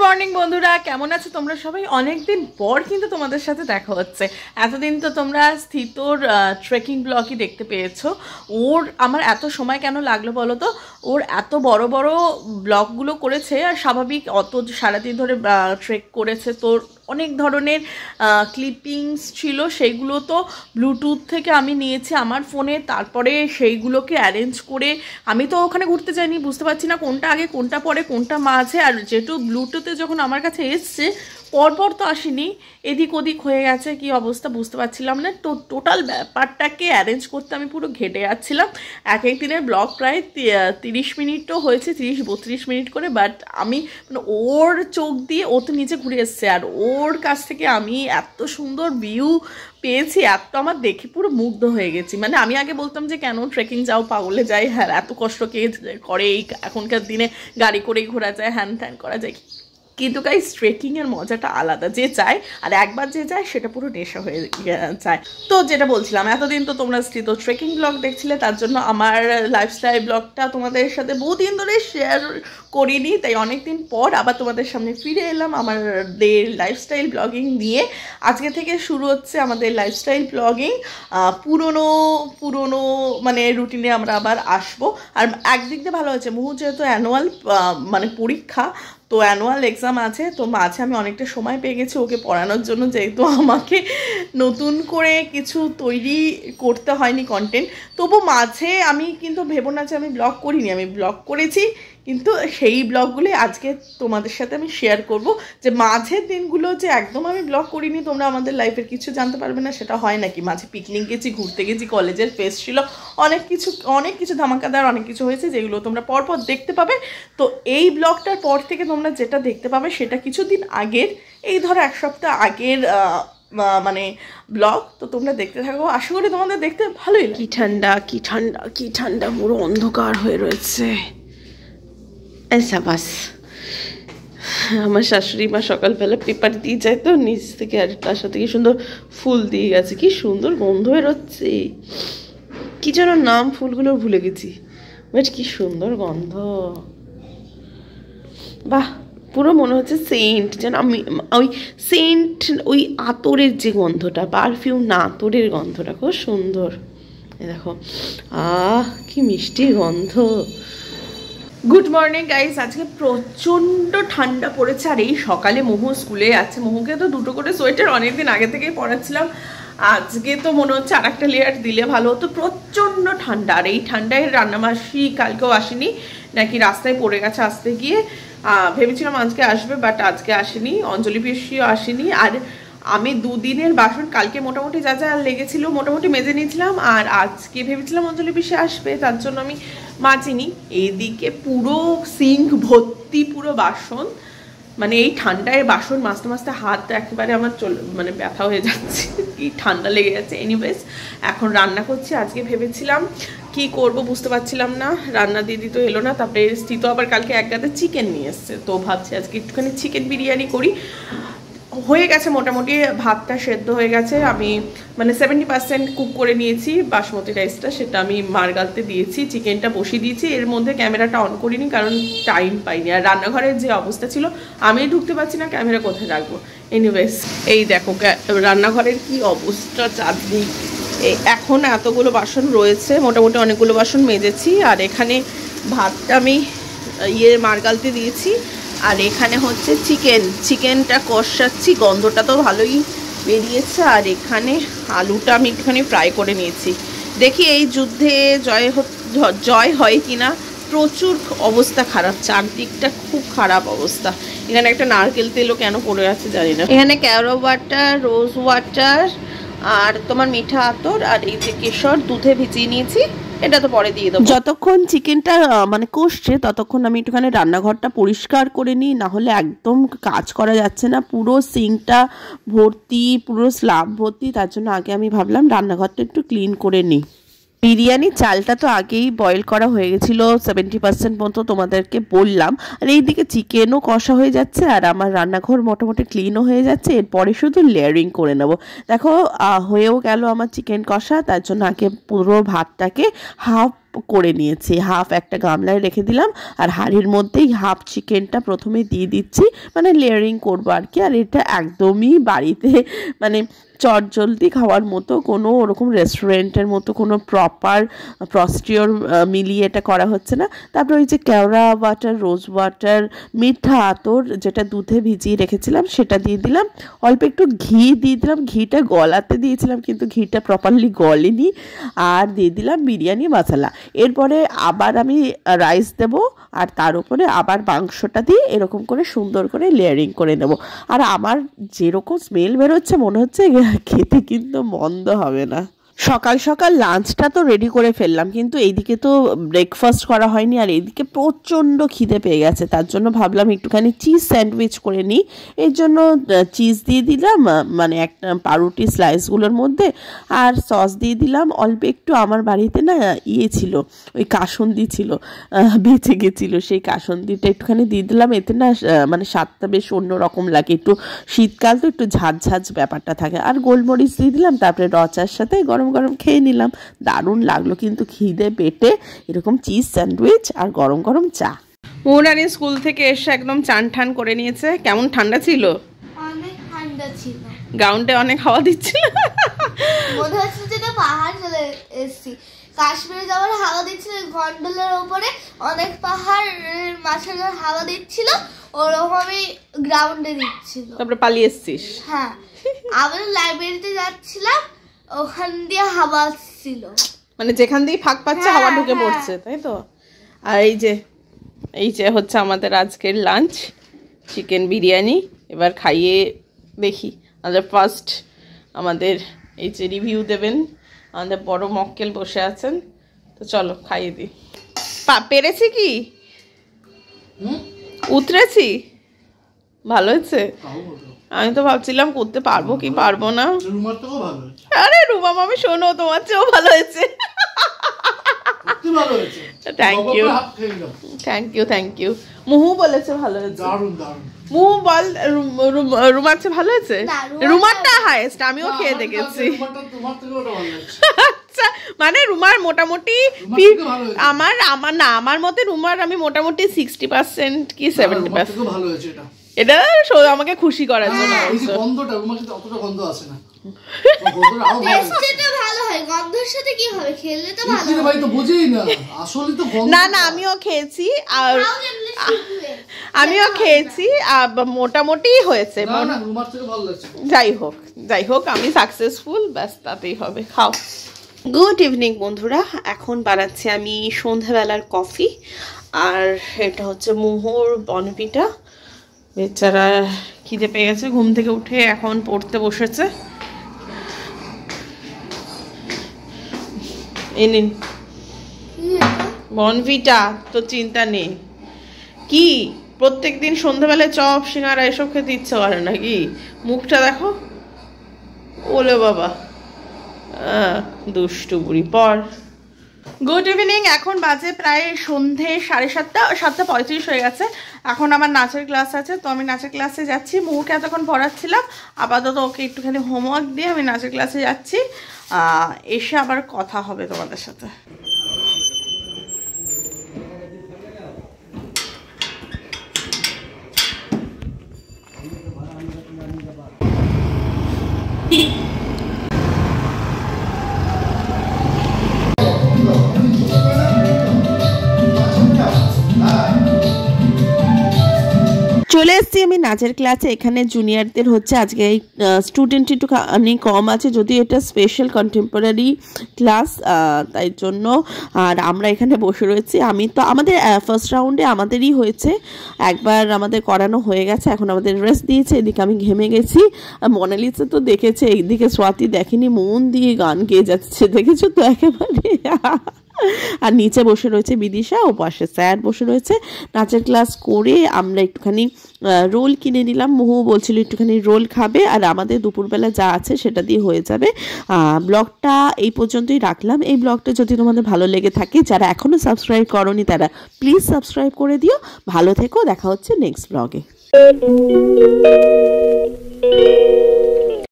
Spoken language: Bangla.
মর্নিং বন্ধুরা, কেমন আছো তোমরা সবাই? অনেকদিন পর কিন্তু তোমাদের সাথে দেখা হচ্ছে। এতদিন তো তোমরা স্থিতর ট্রেকিং ব্লগই দেখতে পেয়েছো। ওর আমার এত সময় কেন লাগলো বলো তো? ওর এত বড় বড় ব্লগগুলো করেছে, আর স্বাভাবিক অত সারাদিন ধরে ট্রেক করেছে, তোর অনেক ধরনের ক্লিপিংস ছিল, সেইগুলো তো ব্লুটুথ থেকে আমি নিয়েছি আমার ফোনে, তারপরে সেইগুলোকে অ্যারেঞ্জ করে আমি তো ওখানে ঘুরতে যাইনি, বুঝতে পারছি না কোনটা আগে কোনটা পরে কোনটা মাঝে। আর যেহেতু ব্লুটুথে যখন আমার কাছে এসছে পরপর তো আসেনি, এদিক ওদিক হয়ে গেছে, কি অবস্থা বুঝতে পারছিলাম না। তো টোটাল ব্যাপারটাকে অ্যারেঞ্জ করতে আমি পুরো ঘেটে যাচ্ছিলাম। এক এক দিনের ব্লগ প্রায় 30 মিনিটও হয়েছে, 30-32 মিনিট করে। বাট আমি মানে ওর চোখ দিয়ে, ও তো নিচে ঘুরে এসছে, আর ওর কাছ থেকে আমি এত সুন্দর ভিউ পেয়েছি, এত আমার দেখে পুরো মুগ্ধ হয়ে গেছি। মানে আমি আগে বলতাম যে কেন ট্রেকিং যাও, পাগলে যাই, হ্যাঁ এত কষ্ট কে করে, এই এখনকার দিনে গাড়ি করেই ঘোরা যায়, হ্যান ত্যান করা যায়। কিন্তু গাইস ট্রেকিংয়ের মজাটা আলাদা, যে যায় আর একবার যে যায় সেটা পুরো নেশা হয়ে যায়। তো যেটা বলছিলাম, এতদিন তো তোমরা স্থিত ট্রেকিং ব্লগ দেখছিলে, তার জন্য আমার লাইফস্টাইল ব্লগটা তোমাদের সাথে বহুদিন ধরে শেয়ার করিনি, তাই অনেকদিন পর আবার তোমাদের সামনে ফিরে এলাম আমাদের লাইফস্টাইল ব্লগিং নিয়ে। আজকে থেকে শুরু হচ্ছে আমাদের লাইফস্টাইল ব্লগিং। পুরনো মানে রুটিনে আমরা আবার আসবো। আর একদিক দিয়ে ভালো হয়েছে, মুহু যেহেতু অ্যানুয়াল মানে পরীক্ষা, তো অ্যানুয়াল এক্সাম আছে, তো মাঝে আমি অনেকটা সময় পেয়ে গেছি ওকে পড়ানোর জন্য, যেহেতু আমাকে নতুন করে কিছু তৈরি করতে হয়নি কন্টেন্ট। তবু মাঝে আমি কিন্তু ভেবো না যে আমি ব্লগ করিনি, আমি ব্লগ করেছি, কিন্তু সেই ব্লগগুলি আজকে তোমাদের সাথে আমি শেয়ার করব। যে মাঝের দিনগুলো যে একদম আমি ব্লগ করিনি, তোমরা আমাদের লাইফের কিছু জানতে পারবে না, সেটা হয় নাকি? মাঝে পিকনিক গেছি, ঘুরতে গেছি, কলেজের ফেস্ট ছিল, অনেক কিছু ধামাকাদার অনেক কিছু হয়েছে, যেগুলো তোমরা পরপর দেখতে পাবে। তো এই ব্লগটার পর থেকে তোমরা যেটা দেখতে পাবে সেটা কিছুদিন আগের, এই ধরো এক সপ্তাহ আগের মানে ব্লগ। তো তোমরা দেখতে থাকো, আশা করি তোমাদের দেখতে ভালোই লাগে। কি ঠান্ডা, কি ঠান্ডা, কি ঠান্ডা, পুরো অন্ধকার হয়ে রয়েছে। বাস আমার শাশুড়ি মা সকালবেলা পেপার দিয়ে যায় তো নিচ থেকে, আর তার সাথে কি সুন্দর ফুল দিয়ে গেছে, কি সুন্দর গন্ধ বেরোচ্ছে। কি যেন নাম ফুলগুলোর ভুলে গেছি, বাট কি সুন্দর গন্ধ। বাহ, পুরো মনে হচ্ছে সেন্ট, যেন আমি ওই সেন্ট, ওই আতরের যে গন্ধটা, পারফিউম না আতরের গন্ধটা, খুব সুন্দর। দেখো কি মিষ্টি গন্ধ। গুড মর্নিং গাইস, আজকে প্রচণ্ড ঠান্ডা পড়েছে। আর এই সকালে মোহু স্কুলে যাচ্ছে, মোহুকে তো দুটো করে সোয়েটার অনেকদিন আগে থেকেই পরাচ্ছিলাম, আজকে তো মনে হচ্ছে আর একটা লেয়ার দিলে ভালো হতো, প্রচণ্ড ঠান্ডা। আর এই ঠান্ডায় রান্নামাসি কালকেও আসেনি, নাকি রাস্তায় পড়ে গেছে আসতে গিয়ে। ভেবেছিলাম আজকে আসবে, বাট আজকে আসেনি, অঞ্জলি পিসিও আসেনি। আর আমি দুদিনের বাসন কালকে মোটামুটি যা যা লেগেছিল মোটামুটি মেজে নিয়েছিলাম, আর আজকে ভেবেছিলাম অঞ্জলি পিসি আসবে, তার জন্য আমি মাজিনি। এইদিকে পুরো সিঙ্ক ভর্তি পুরো বাসন, মানে এই ঠান্ডায় বাসন মাজতে মাজতে হাত একেবারে আমার মানে ব্যথা হয়ে যাচ্ছে, কি ঠান্ডা লেগে যাচ্ছে। এনিওয়েজ এখন রান্না করছি। আজকে ভেবেছিলাম কি করব বুঝতে পারছিলাম না, রান্না দিদি তো এলো না, তারপরে স্থিত আবার কালকে এক গাদা চিকেন নিয়ে এসছে, তো ভাবছি আজকে একটুখানি চিকেন বিরিয়ানি করি। হয়ে গেছে মোটামুটি, ভাতটা সেদ্ধ হয়ে গেছে, আমি মানে 70% কুক করে নিয়েছি বাসমতি রাইসটা, সেটা আমি মার গালতে দিয়েছি, চিকেনটা বসিয়ে দিয়েছি। এর মধ্যে ক্যামেরাটা অন করিনি কারণ টাইম পাইনি, আর রান্নাঘরের যে অবস্থা ছিল আমি ঢুকতে পারছি না, ক্যামেরা কোথায় রাখবো। এনিওয়েজ এই দেখো রান্নাঘরের কি অবস্থা, চাঁদনি। এখন এতগুলো বাসন রয়েছে, মোটামুটি অনেকগুলো বাসন মেজেছি। আর এখানে ভাতটা আমি মার গালতে দিয়েছি, আর এখানে হচ্ছে চিকেনটা কষাচ্ছি, গন্ধটা তো ভালোই বেরিয়েছে। আর এখানে আলুটা আমি একটুখানি ফ্রাই করে নিয়েছি, দেখি এই যুদ্ধে জয় হয় কিনা। প্রচুর অবস্থা খারাপ, চারদিকটা খুব খারাপ অবস্থা। এখানে একটা নারকেল তেলও কেন পড়ে আছে জানি না। এখানে ক্যারো ওয়াটার, রোজ ওয়াটার, আর তোমার মিঠা আতর, আর এই যে কেশর দুধে ভিজিয়ে নিয়েছি, এটা তো পরে দিয়ে দেবো। যতক্ষণ চিকেনটা মানে কষছে ততক্ষণ আমি একটুখানি রান্নাঘরটা পরিষ্কার করে নিই, না হলে একদম কাজ করা যাচ্ছে না, পুরো সিঙ্কটা ভর্তি, পুরো স্ল্যাব ভর্তি। তার জন্য আগে আমি ভাবলাম রান্নাঘরটা একটু ক্লিন করে নিই। বিরিয়ানির চালটা তো আগেই বয়েল করা হয়ে গেছিলো 70% মতো, তোমাদেরকে বললাম। আর এইদিকে চিকেনও কষা হয়ে যাচ্ছে, আর আমার রান্নাঘর মোটামুটি ক্লিনও হয়ে যাচ্ছে। এরপরে শুধু লেয়ারিং করে নেব। দেখো হয়েও গেল আমার চিকেন কষা, তার জন্য আগে পুরো ভাতটাকে হাফ করে নিয়েছি। হাফ একটা গামলায় রেখে দিলাম, আর হাঁড়ির মধ্যেই হাফ চিকেনটা প্রথমে দিয়ে দিচ্ছি, মানে লেয়ারিং করবো আর কি। আর এটা একদমই বাড়িতে মানে চটজলদি খাওয়ার মতো, কোনো ওরকম রেস্টুরেন্টের মতো কোনো প্রপার প্রসিডিওর মিলিয়ে এটা করা হচ্ছে না। তারপরে ওই যে কেওড়া ওয়াটার, রোজ ওয়াটার, মিঠা আতর যেটা দুধে ভিজিয়ে রেখেছিলাম সেটা দিয়ে দিলাম, অল্প একটু ঘি দিয়ে দিলাম, ঘিটা গলাতে দিয়েছিলাম কিন্তু ঘিটা প্রপারলি গলেনি, আর দিয়ে দিলাম বিরিয়ানি মশলা। এরপরে আবার আমি রাইস দেব, আর তার উপরে আবার মাংসটা দিয়ে এরকম করে সুন্দর করে লেয়ারিং করে নেব। আর আমার যেরকম স্মেল বেরোচ্ছে মনে হচ্ছে খেতে কিন্তু মন্দ হবে না। সকাল সকাল লাঞ্চটা তো রেডি করে ফেললাম, কিন্তু এইদিকে তো ব্রেকফাস্ট করা হয়নি, আর এইদিকে প্রচণ্ড খিদে পেয়ে গেছে। তার জন্য ভাবলাম একটুখানি চিজ স্যান্ডউইচ করে নিই। এর জন্য চিজ দিয়ে দিলাম মানে একটা পাউরুটি স্লাইসগুলোর মধ্যে, আর সস দিয়ে দিলাম অল্প একটু। আমার বাড়িতে না ছিল, ওই কাসুন্দি ছিল, বেঁচে গেছিলো, সেই কাসুন্দিটা একটুখানি দিয়ে দিলাম। এতে না মানে স্বাদটা বেশ অন্যরকম লাগে, একটু শীতকাল তো একটু ঝাঁঝ ব্যাপারটা থাকে। আর গোলমরিচ দিয়ে দিলাম, তারপরে রচার সাথে গরম গরম খেয়ে নিলাম। দারুণ লাগলো কিন্তু খিদে পেটে এরকম চিজ স্যান্ডউইচ আর গরম গরম চা। মৌরানি স্কুল থেকে এসে একদম চান ঠান করে নিয়েছে। কেমন ঠান্ডা ছিল? অনেক ঠান্ডা ছিল। গ্রাউন্ডে অনেক হাওয়া দিচ্ছিল, মনে হচ্ছে যে পাহাড় চলে এসেছি। কাশ্মীরে যাওয়ার হাওয়া দিচ্ছিল, গন্ডোলার উপরে অনেক পাহাড়ের মাঝখানে হাওয়া দিচ্ছিল, ওরকমই গ্রাউন্ডে দিচ্ছিল। তারপরে পালিয়ে এসেছিস? হ্যাঁ, আমরা লাইব্রেরিতে যাচ্ছিলাম, ওখান দিয়ে হাওয়া আসছিল, মানে যেখান দিয়ে ফাঁক পাচ্ছে হাওয়া ঢুকে পড়ছে, তাই তো। আর এই যে হচ্ছে আমাদের আজকের লাঞ্চ, চিকেন বিরিয়ানি। এবার খাইয়ে দেখি। আমাদের ফার্স্ট আমাদের এই যে রিভিউ দেবেন আমাদের বড় মক্কেল বসে আছেন, তো চলো খাইয়ে দিই। পেরেছি কি? উতরেছি? ভালো হয়েছে? আমি তো ভাবছিলাম করতে পারবো কি পারবো না। আরে রুমা মামি শোনো, তোমার চেয়েও ভালো হয়েছে। Thank you. মুহু বলেছে ভালো হয়েছে। মুহু বল, রুমার চেয়ে ভালো হয়েছে? রুমারটা হাইয়েস্ট, আমিও খেয়ে দেখেছি। আচ্ছা, মানে রুমার মোটামুটি আমার মতে রুমার আমি মোটামুটি 60% কি 70%। এটা আমাকে খুশি করার জন্য। গন্ধটা রুমার সাথে অতটা গন্ধ আসে না। না আমিও খেয়েছি, আর মোটামুটি হয়েছে। যাই হোক আমি সাকসেসফুল, ব্যাস তাতেই হবে। খাও। গুড ইভিনিং বন্ধুরা, এখন বানাচ্ছি আমি সন্ধ্যাবেলার কফি, আর এটা হচ্ছে মোহর বনভিটা। বেচারা খিদে পেয়ে গেছে, ঘুম থেকে উঠে এখন পড়তে বসেছে। নিন বনভিটা, তো চিন্তা নেই। কি প্রত্যেকদিন সন্ধ্যাবেলায় চপ সিঙ্গারা এসব খেতে ইচ্ছে করে নাকি? মুখটা দেখো, ওলে বাবা, দুষ্টু বুড়ি। পর। গুড ইভিনিং, এখন বাজে প্রায় সন্ধে 7:30 হয়ে গেছে। এখন আমার নাচের ক্লাস আছে, তো আমি নাচের ক্লাসে যাচ্ছি। মুহুকে এতক্ষণ পড়াচ্ছিলাম, আপাতত ওকে একটুখানি হোমওয়ার্ক দিয়ে আমি নাচের ক্লাসে যাচ্ছি। এসে আবার কথা হবে তোমাদের সাথে। চলে এসেছি আমি নাচের ক্লাসে। এখানে জুনিয়রদের হচ্ছে আজকে স্টুডেন্ট একটুখানি কম আছে, যদিও এটা স্পেশাল কন্টেম্পোরারি ক্লাস, তাই জন্য। আর আমরা এখানে বসে রয়েছি। আমি তো আমাদের ফার্স্ট রাউন্ডে আমাদেরই হয়েছে, একবার আমাদের করানো হয়ে গেছে, এখন আমাদের রেস্ট দিয়েছে। এদিকে আমি ঘেমে গেছি। মোনালিসা তো দেখেছে, এইদিকে স্বাতি দেখেনি, মন দিয়ে গান গেয়ে যাচ্ছে, দেখেছো তো একেবারে। আর নিচে বসে রয়েছে বিদিশা, ও পাশে স্যার বসে রয়েছে। নাচের ক্লাস করে আমরা একটুখানি রোল কিনে নিলাম। মোহু বলছিল একটুখানি রোল খাবে, আর আমাদের দুপুরবেলা যা আছে সেটা দিয়ে হয়ে যাবে। ব্লগটা এই পর্যন্তই রাখলাম। এই ব্লগটা যদি তোমাদের ভালো লেগে থাকে, যারা এখনও সাবস্ক্রাইব করোনি তারা প্লিজ সাবস্ক্রাইব করে দিও। ভালো থেকো, দেখা হচ্ছে নেক্সট ব্লগে।